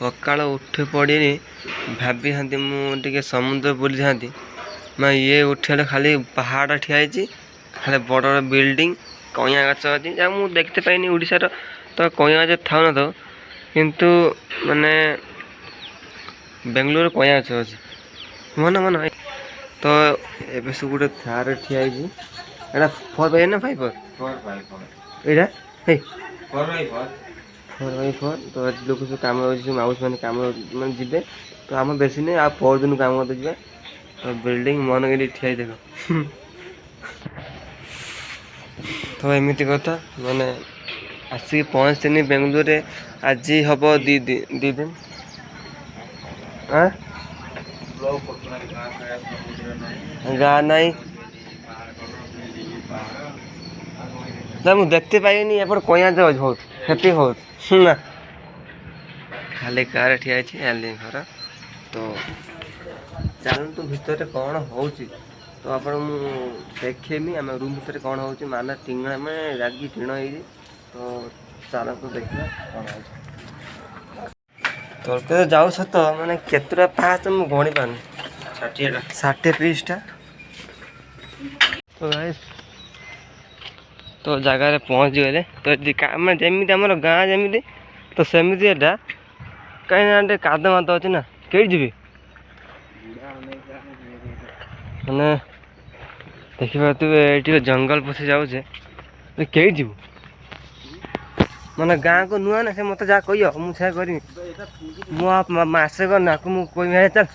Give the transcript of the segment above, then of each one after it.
सकाल उठी पड़ी भाभी हाँ मुझे समुद्र बुली था मैं ये उठे खाली पहाड़ ठियाई खाली बड़ बिल्डिंग कईया गच अच्छी जहाँ मुझे देखते पाइनि ओडिशार तो कईया गच था न तो किंतु माने बेंगलोर कईया गच अच्छी मन मन तो एबे सब गोटे थार ठियाई एटा 4x ना 5 एटा हे 4x4 तो लोक सब कम माउस मैंने कम मैंने जी तो आम बेसी नहीं आ पर दिन कम करते जी तो बिल्डिंग मन के ठिया देख तो एमती कथा मैंने आसिक पहुँचनी बेंगलोर आज हम दी दिन गाँ नाई ना मुझे देखते पाइनि एपट कईया जाऊँ बहुत क्षति बहुत ना खाली कार ठिया घर तो चलतु भितर कौन हो तो आप देखेमी आम रूम भितर कौन हो माना टीण में रागी टीण हो तो चलतु देखा कौन हो तो जाऊ सत मैंने केतुरा पास मुझे गणी पार 60 पीसटा तो भाई तो जगार पहुँची गले तो मैं जमी आम गाँ जमी तो सेमती एटा कहीं काद माद अच्छे ना कई जी मैंने देखिए जंगल पशि जाऊे कई जीव मैंने गाँ को नुआ ना से मत जहाँ कह मुझे करी मुझे करना मुझे चल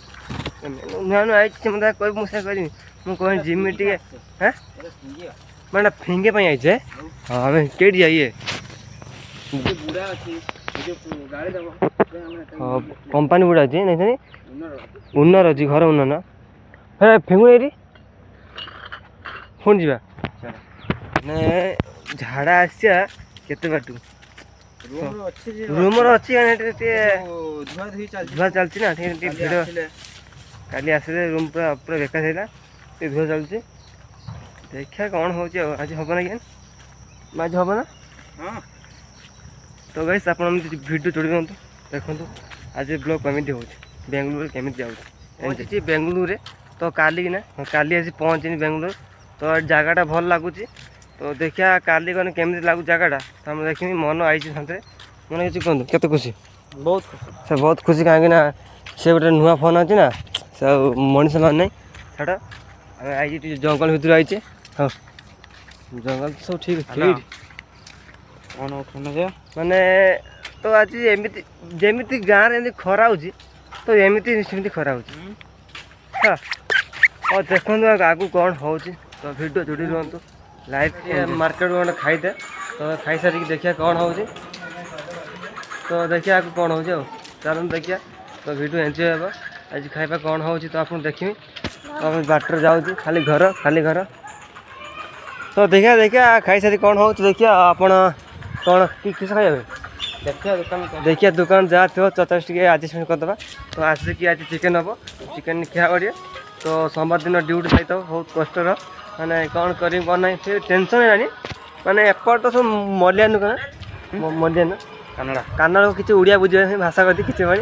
नुआ नुआ आई मत कह मुझे करी मुझे जिमी टे हाँ मैं फिंगे आई हाँ कई जाइए हाँ कंपानी गुड़ा अच्छी नहीं उन्नर अच्छी घर उन्नर ना है फेंगुन ये पुणी जा झाड़ा आसा केते बाटू रूमर अच्छी धुआ चलती ना भिड़ काली आसे रूम पूरा पूरा बेकार था धुआ चलती देखा कौन हो आज हम ना क्या आज हम ना हाँ तो गाइस आप वीडियो जोड़ी दिखाँ देखो आज ब्लॉग कमी हो बेंगलोर केमी जाऊँगी बेंगलोर तो काली ना काली आसी पहुँचनी बेंगलोर तो जगहटा भल लगुच तो देखिया काली कौन केमी लगुच जगहटा तो हम देखी मन आई साथे मन किसी कहूँ केते खुशी बहुत खुशी से बहुत खुशी कहीं से गोटे नुआ फोन अच्छी ना से मनीष मान नहीं छाड़ आई जंगल भितर आईचे हाँ जंगल तो सब ठीक है माने तो आज एमती जमी गाँव में खरा हो तो एमती सेमती खरा हो हाँ और देखो आगू कौन हो तो वीडियो जोड़ी रुहतु लाइव मार्केट गोटे खाईदे तो खाई सारी देखिए कौन हो तो देखिए आगू कौन हो चलो देखिए तो वीडियो एंजॉय हे आज खाइबा कौन हो तो आप देखी तो बाटर जाऊँ खाली घर तो देखिए खाई सारी कौन हो देखिए आप कौन किस खाइबे देखिए दुकान जहाँ थो चचास टे एडजस्टमेंट करदे तो आसिक आज चिकेन हम चिकेन खिया करिए तो सोमवार दिन ड्यूटी जाता बहुत कष्टर माने कौन करी कौन ना फिर टेंशन है माने एपट तो सब मलियान दुकान मलियान कन्नड़ किसी ओडिया बुझे भाषा कर किसी भाई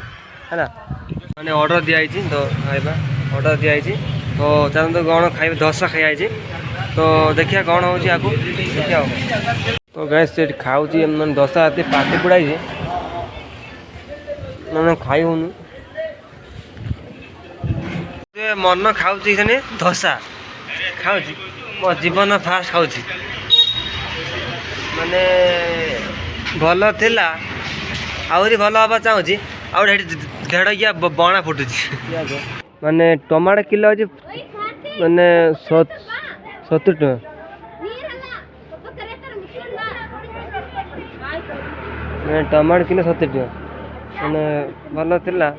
है ना मैंने ऑर्डर दिखाई तो खाइबा ऑर्डर दिखाई तो चलते कौन खाइबे डोसा खाई तो देखिए कौन हो देखिए तो गैस से खाऊ मैंने डोसा आते पार्टी पड़ाई मैंने खाई हूँ मन खाऊ डोसा खाऊ मो जीवन फास्ट खाऊ माने भल थिला आहरी भल हवा चाहूँगी आउे घेड़ बणा फुटुच माने टमाटो किलो अच्छे माने 70 टका टमाटो किलो 70 टका मैंने भल थिला